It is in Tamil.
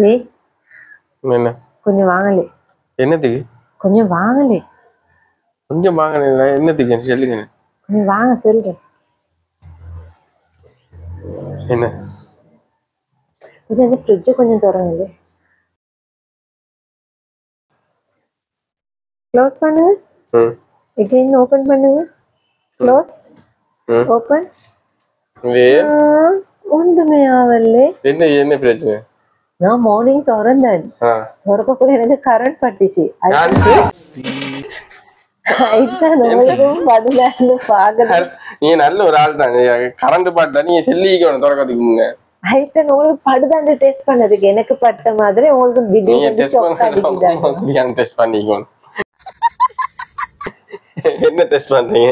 ஏய் என்ன கொஞ்சம் வாங்கலே. என்னத்துக்கு கொஞ்சம் வாங்கலே. கொஞ்சம் வாங்கினா என்னத்துக்கு சொல்லுங்க. கொஞ்சம் வாங்க சொல்றேன். என்ன இது வந்து ஃப்ரிட்ஜை கொஞ்சம் திறங்குது. க்ளோஸ் பண்ணுங்க. again ஓபன் பண்ணுங்க. Close open. ஒன்றுமே ஆவல்லே. என்ன என்ன பிரச்சனை? நான் மார்னிங் திறந்தேன். திறக்கக்குள்ள எனக்கு கரண்ட் பட்டுச்சு. நீ நல்ல ஒரு ஆள் தான். கரண்ட் பாட்டா நீங்க செல்லிக்கணும் திறக்கிறதுக்குங்க. உங்களுக்கு படுதாண்டு டெஸ்ட் பண்ணதுக்கு எனக்கு பட்ட மாதிரி உங்களுக்கு திடீர்னு ஷாக் அடிக்குது. டெஸ்ட் பண்ணிக்கணும். என்ன டெஸ்ட் பண்றீங்க?